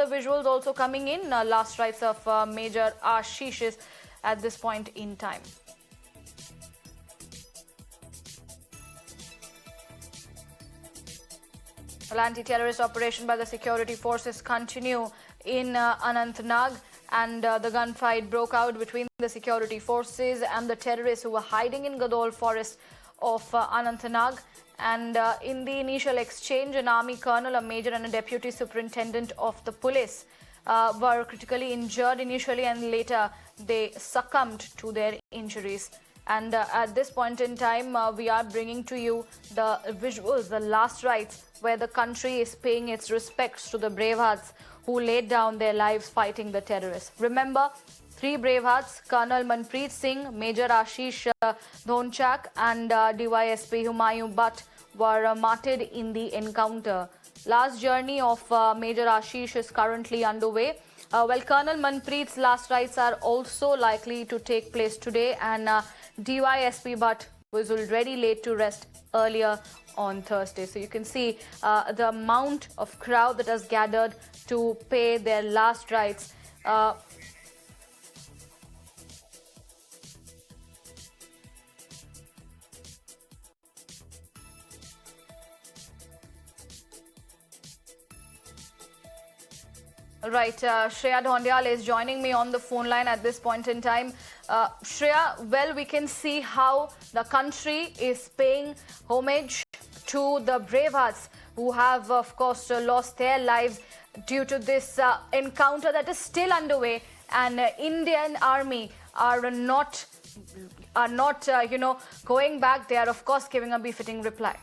the visuals also coming in. Last rites of Major Ashish at this point in time. Well, anti-terrorist operation by the security forces continue in Anantnag, and the gunfight broke out between the security forces and the terrorists who were hiding in Gadol forest of Anantnag. And in the initial exchange, an army colonel, a major and a deputy superintendent of the police were critically injured initially, and later they succumbed to their injuries. And at this point in time, we are bringing to you the visuals, the last rites, where the country is paying its respects to the Bravehearts who laid down their lives fighting the terrorists. Remember, 3 Bravehearts, Colonel Manpreet Singh, Major Ashish Dhonchak and DYSP Humayun Butt were martyred in the encounter. Last journey of Major Ashish is currently underway. Well, Colonel Manpreet's last rites are also likely to take place today, and DYSP Butt was already laid to rest earlier on Thursday. So you can see the amount of crowd that has gathered to pay their last rites. Right, Shreya Dhondial is joining me on the phone line at this point in time. Shreya, well, we can see how the country is paying homage to the Bravehearts who have, of course, lost their lives due to this encounter that is still underway, and Indian Army are not going back. They are, of course, giving a befitting reply.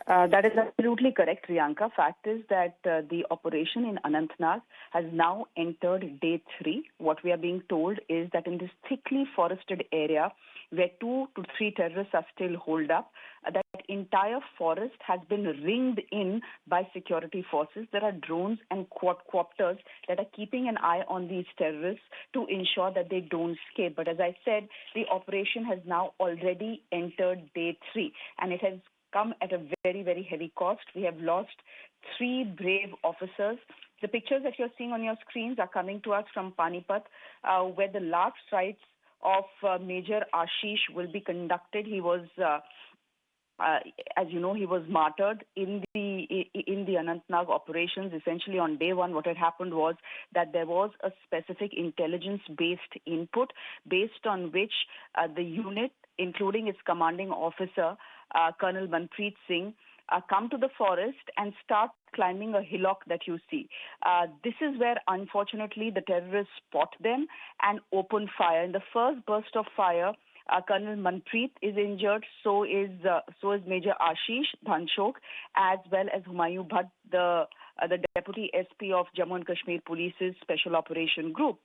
That is absolutely correct, Priyanka. Fact is that the operation in Anantnag has now entered day 3. What we are being told is that in this thickly forested area, where 2 to 3 terrorists are still holed up, that entire forest has been ringed in by security forces. There are drones and quadcopters that are keeping an eye on these terrorists to ensure that they don't escape. But as I said, the operation has now already entered day 3, and it has come at a very, very heavy cost. We have lost 3 brave officers. The pictures that you're seeing on your screens are coming to us from Panipat, where the last rites of Major Ashish will be conducted. He was, as you know, he was martyred in the Anantnag operations. Essentially, on day 1, what had happened was that there was a specific intelligence-based input based on which the unit, including its commanding officer, Colonel Manpreet Singh, come to the forest and start climbing a hillock that you see. This is where, unfortunately, the terrorists spot them and open fire. In the first burst of fire, Colonel Manpreet is injured, so is Major Ashish Dhonchak, as well as Humayun Butt, the Deputy SP of Jammu and Kashmir Police's Special Operation Group.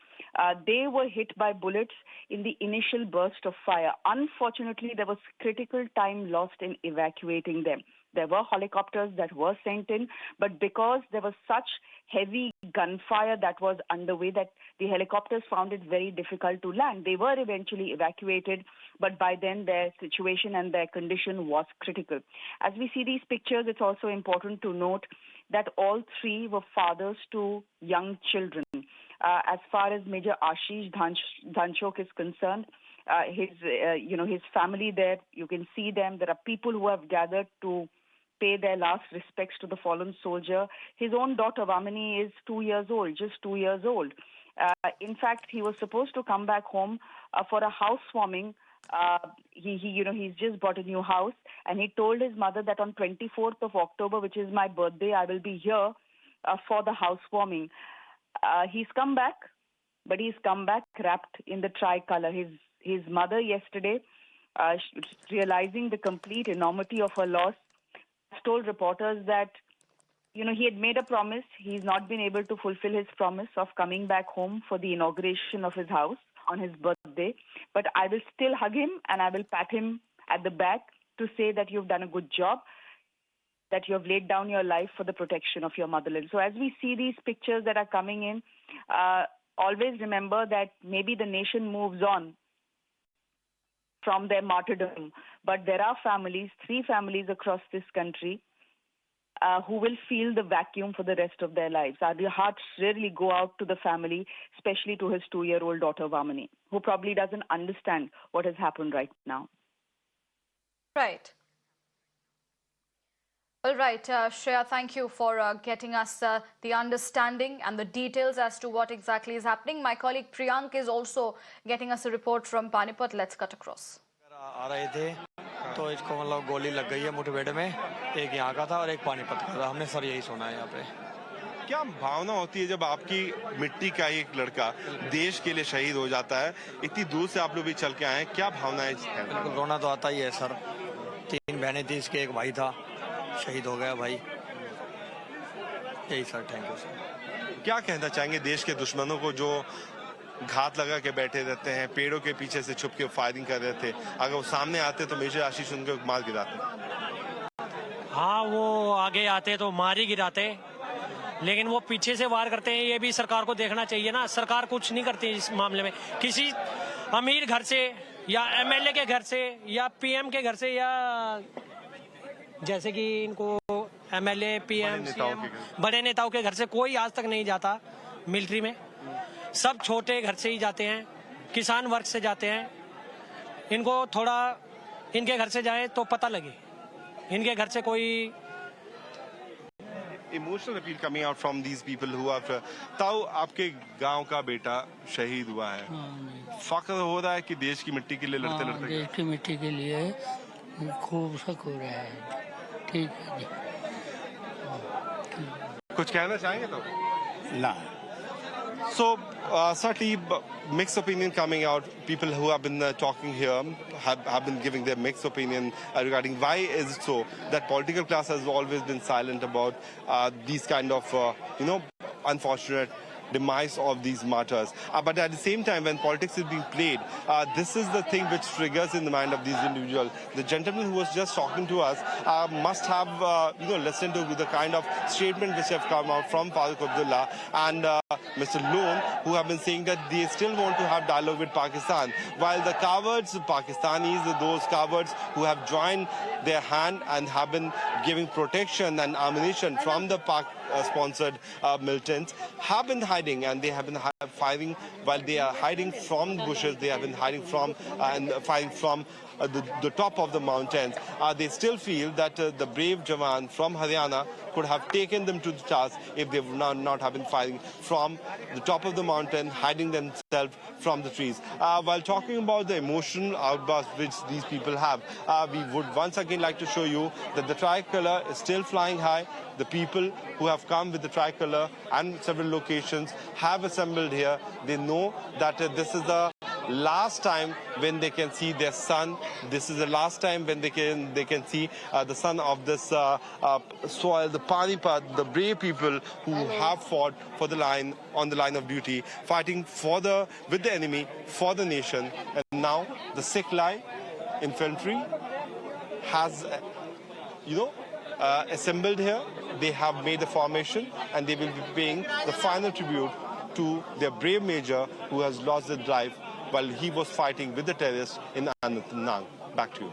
They were hit by bullets in the initial burst of fire. Unfortunately, there was critical time lost in evacuating them. There were helicopters that were sent in, but because there was such heavy gunfire that was underway that the helicopters found it very difficult to land. They were eventually evacuated, but by then their situation and their condition was critical. As we see these pictures, it's also important to note that all 3 were fathers to young children. As far as Major Ashish Dhonchak is concerned, his family there, you can see them. There are people who have gathered to pay their last respects to the fallen soldier. His own daughter, Vamini, is 2 years old, just 2 years old. In fact, he was supposed to come back home for a housewarming. He's just bought a new house, and he told his mother that on 24th of October, which is my birthday, I will be here for the housewarming. He's come back, but he's come back wrapped in the tricolor. His mother yesterday, realizing the complete enormity of her loss, told reporters that, he had made a promise. He's not been able to fulfill his promise of coming back home for the inauguration of his house on his birthday. But I will still hug him and I will pat him at the back to say that you've done a good job, that you have laid down your life for the protection of your motherland. So as we see these pictures that are coming in, always remember that maybe the nation moves on from their martyrdom, but there are families, 3 families across this country who will feel the vacuum for the rest of their lives. Our hearts really go out to the family, especially to his 2-year-old daughter, Vamani, who probably doesn't understand what has happened right now. Right. All right, Shreya, thank you for getting us the understanding and the details as to what exactly is happening. My colleague Priyank is also getting us a report from Panipat. Let's cut across. आ रहे थे तो इसको मतलब गोली लग गई है मुठभेड़ में, एक यहाँ का था और एक पानीपत का था। हमने सर यही सुना है यहाँ पे। क्या भावना होती है जब आपकी मिट्टी का एक लड़का देश के लिए शहीद हो जाता है? इतनी दूर से आप लोग भी चल के आए हैं, क्या भावनाएं हैं? बिल्कुल रोना तो आता ही है सर। 3 बहनें थी, इसके एक भाई था, शहीद हो गया भाई। यही सर, थैंक यू सर। क्या कहना चाहेंगे देश के दुश्मनों को जो घात लगा के बैठे रहते हैं, पेड़ों के पीछे से छुप के फायरिंग कर रहे थे, अगर वो सामने आते तो मेजर आशीष उनको मार गिराते? हाँ, वो आगे आते तो मार ही गिराते, लेकिन वो पीछे से वार करते हैं। ये भी सरकार को देखना चाहिए ना। सरकार कुछ नहीं करती इस मामले में। किसी अमीर घर से या एमएलए के घर से या पीएम के घर से, या जैसे कि इनको एमएलए पीएम सीएम बड़े नेताओं के घर से कोई आज तक नहीं जाता मिलिट्री में। सब छोटे घर से ही जाते हैं, किसान वर्ग से जाते हैं। इनको थोड़ा इनके घर से जाए तो पता लगे, इनके घर से कोई emotional appeal coming out from these people who are. ताऊ, आपके गांव का बेटा शहीद हुआ है, फख्र हो रहा है कि देश की मिट्टी के लिए लड़ते लड़ते? देश की मिट्टी के लिए खूब शक हो रहा है। ठीक है जी। कुछ कहना चाहेंगे तो? ना। So, certainly mixed opinion coming out. People who have been talking here have been giving their mixed opinion regarding why is it so that political class has always been silent about these kind of, unfortunate demise of these martyrs. But at the same time, when politics is being played, this is the thing which triggers in the mind of these individuals. The gentleman who was just talking to us must have, listened to the kind of statement which have come out from Farooq Abdullah and Mr. Loan, who have been saying that they still want to have dialogue with Pakistan, while the cowards, Pakistanis, those cowards who have joined their hand and have been giving protection and ammunition from the Pak-sponsored militants, have been hiding, and they have been firing while they are hiding from bushes. They have been hiding from and firing from the top of the mountains. They still feel that the brave Jawan from Haryana could have taken them to the task if they would not have been firing from the top of the mountain, hiding themselves from the trees. While talking about the emotional outburst which these people have, we would once again like to show you that the tricolor is still flying high. The people who have come with the tricolor and several locations have assembled here. They know that this is the last time when they can see their son. This is the last time when they can see the son of this soil, the Panipat, the brave people who have fought for the line, on the line of duty, fighting with the enemy for the nation. And now the Sikh line infantry has, assembled here. They have made the formation, and they will be paying the final tribute to their brave major who has lost his life while he was fighting with the terrorists in Anantnag. Back to you.